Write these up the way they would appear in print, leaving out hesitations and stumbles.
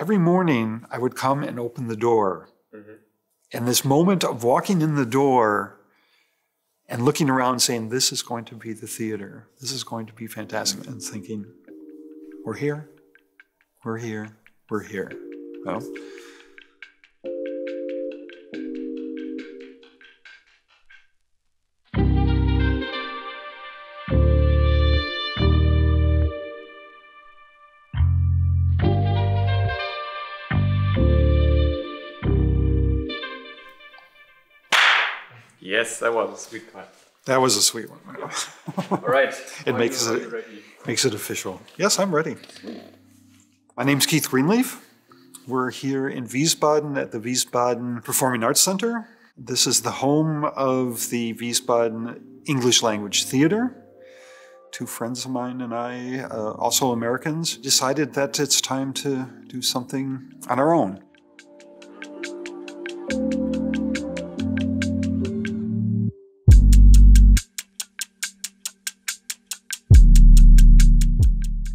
every morning I would come and open the door. And this moment of walking in the door and looking around saying, this is going to be the theater. This is going to be fantastic. And thinking, we're here, we're here, we're here. Well, yes, that was a sweet cut. that was a sweet one. All right. It makes it official. Yes, I'm ready. My name's Keith Greenleaf. We're here in Wiesbaden at the Wiesbaden Performing Arts Center. This is the home of the Wiesbaden English Language Theater. Two friends of mine and I, also Americans, decided that it's time to do something on our own.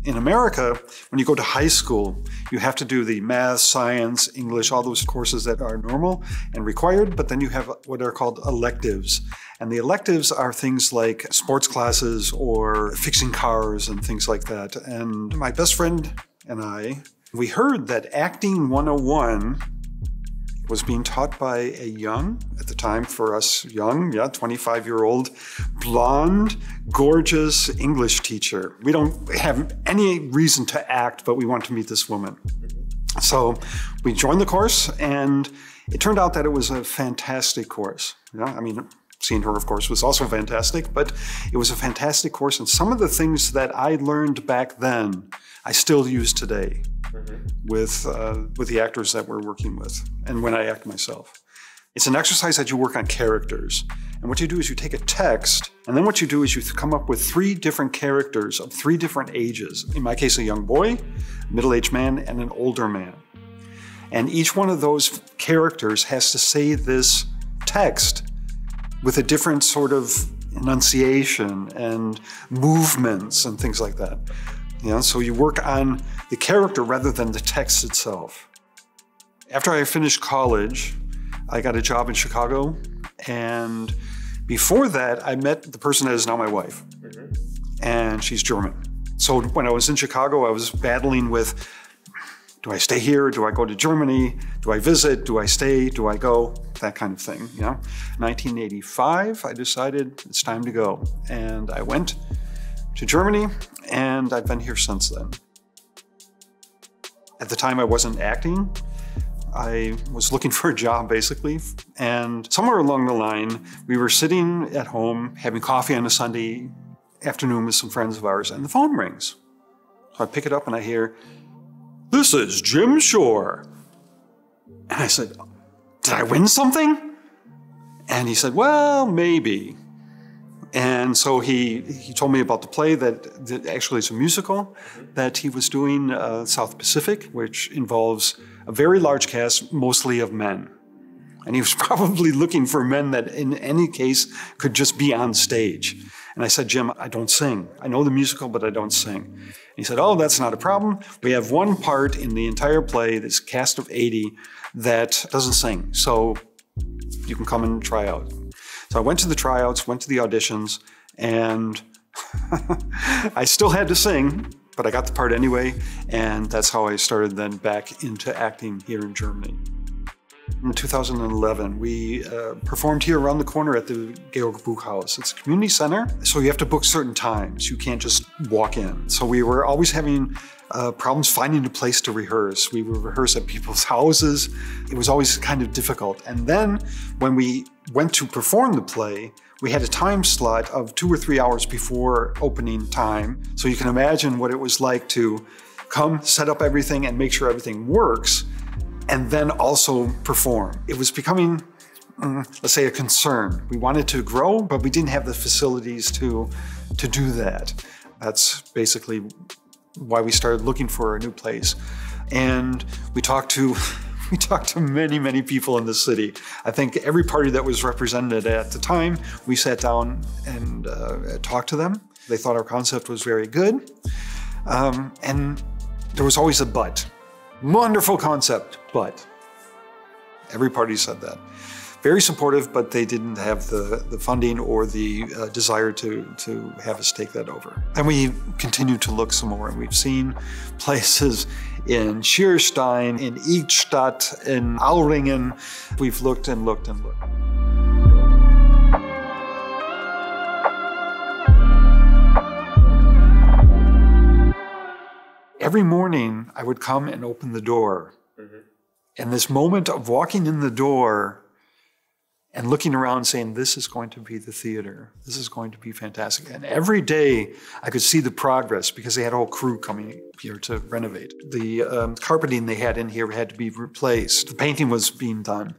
In America, when you go to high school, you have to do the math, science, English, all those courses that are normal and required, but then you have what are called electives. And the electives are things like sports classes or fixing cars and things like that. And my best friend and I, we heard that Acting 101 was being taught by a young, at the time for us young, 25-year-old, blonde, gorgeous English teacher. We don't have any reason to act, but we want to meet this woman. So we joined the course, and it turned out that it was a fantastic course. I mean, seeing her, of course, was also fantastic, but it was a fantastic course. And some of the things that I learned back then, I still use today with the actors that we're working with and when I act myself. It's an exercise that you work on characters. And what you do is you take a text, and then what you do is you come up with 3 different characters of 3 different ages. In my case, a young boy, a middle-aged man, and an older man. And each one of those characters has to say this text with a different sort of enunciation and movements and things like that. So you work on the character rather than the text itself. After I finished college, I got a job in Chicago, and before that, I met the person that is now my wife, and she's German. So when I was in Chicago, I was battling with, do I stay here? Do I go to Germany? Do I visit? Do I stay? Do I go? That kind of thing. 1985, I decided it's time to go, and I went to Germany, and I've been here since then. At the time, I wasn't acting. I was looking for a job, basically, and somewhere along the line, we were sitting at home having coffee on a Sunday afternoon with some friends of ours, and the phone rings. So I pick it up and I hear, "This is Jim Shore." And I said, "Did I win something?" And he said, "Well, maybe." And so he told me about the play that actually is a musical that he was doing, South Pacific, which involves a very large cast, mostly of men. And he was probably looking for men that in any case could just be on stage. And I said, "Jim, I don't sing. I know the musical, but I don't sing." And he said, "Oh, that's not a problem. We have one part in the entire play, this cast of 80, that doesn't sing. So you can come and try out." So I went to the tryouts, went to the auditions, and I still had to sing, but I got the part anyway, and that's how I started then back into acting here in Germany. In 2011, we performed here around the corner at the Georg Buchhaus. It's a community center, so you have to book certain times. You can't just walk in. So we were always having problems finding a place to rehearse. We would rehearse at people's houses. It was always kind of difficult. And then when we went to perform the play, we had a time slot of 2 or 3 hours before opening time. So you can imagine what it was like to come, set up everything, and make sure everything works, and then also perform. It was becoming, let's say, a concern. We wanted to grow, but we didn't have the facilities to do that. That's basically why we started looking for a new place. And we talked to many, many people in the city. I think every party that was represented at the time, we sat down and talked to them. They thought our concept was very good. And there was always a but. Wonderful concept, but every party said that. Very supportive, but they didn't have the funding or the desire to have us take that over. And we continued to look some more, and we've seen places in Schierstein, in Eichstätt, in Aulringen. We've looked and looked and looked. Every morning, I would come and open the door. Mm-hmm. And this moment of walking in the door and looking around saying, this is going to be the theater. This is going to be fantastic. And every day, I could see the progress because they had a whole crew coming here to renovate. The carpeting they had in here had to be replaced. The painting was being done.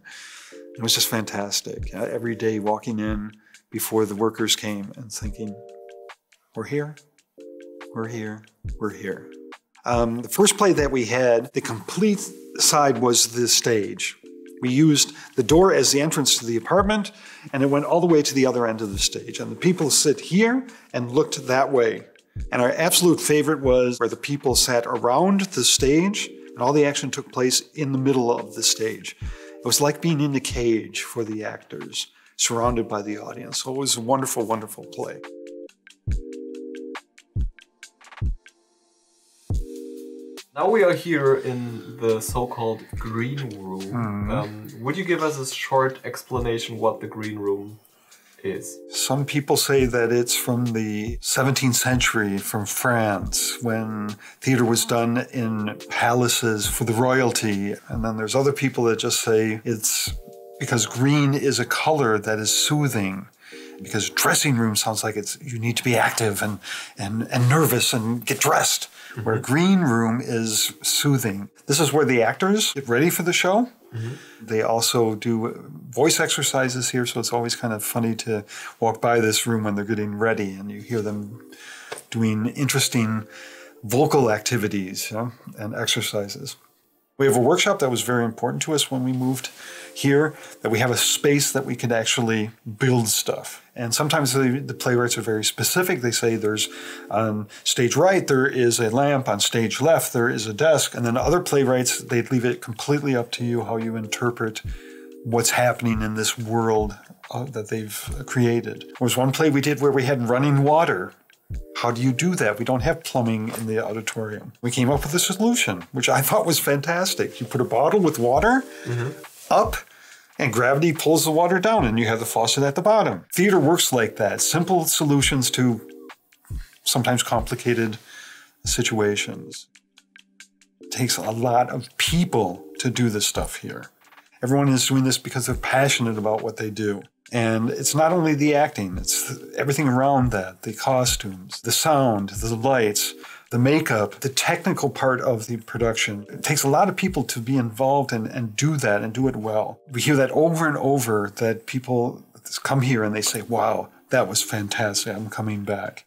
It was just fantastic. Every day walking in before the workers came and thinking, we're here, we're here, we're here. The first play that we had, the complete side was the stage. We used the door as the entrance to the apartment, and it went all the way to the other end of the stage. And the people sit here and looked that way. And our absolute favorite was where the people sat around the stage, and all the action took place in the middle of the stage. It was like being in a cage for the actors, surrounded by the audience. So it was a wonderful, wonderful play. Now we are here in the so-called green room. Would you give us a short explanation what the green room is? Some people say that it's from the 17th century, from France, when theater was done in palaces for the royalty. And then there's other people that just say it's because green is a color that is soothing. Because dressing room sounds like you need to be active and nervous and get dressed. Mm-hmm. Where green room is soothing. This is where the actors get ready for the show. Mm-hmm. They also do voice exercises here, so it's always kind of funny to walk by this room when they're getting ready and you hear them doing interesting vocal activities, and exercises. We have a workshop that was very important to us when we moved here, that we have a space that we could actually build stuff. And sometimes the playwrights are very specific. They say there's on stage right, there is a lamp. On stage left, there is a desk. And then other playwrights, they leave it completely up to you how you interpret what's happening in this world that they've created. There was one play we did where we had running water. How do you do that? We don't have plumbing in the auditorium. We came up with a solution, which I thought was fantastic. You put a bottle with water up, and gravity pulls the water down, and you have the faucet at the bottom. Theater works like that. Simple solutions to sometimes complicated situations. It takes a lot of people to do this stuff here. Everyone is doing this because they're passionate about what they do. And it's not only the acting, it's everything around that, the costumes, the sound, the lights, the makeup, the technical part of the production. It takes a lot of people to be involved and do that and do it well. We hear that over and over, that people come here and they say, wow, that was fantastic, I'm coming back.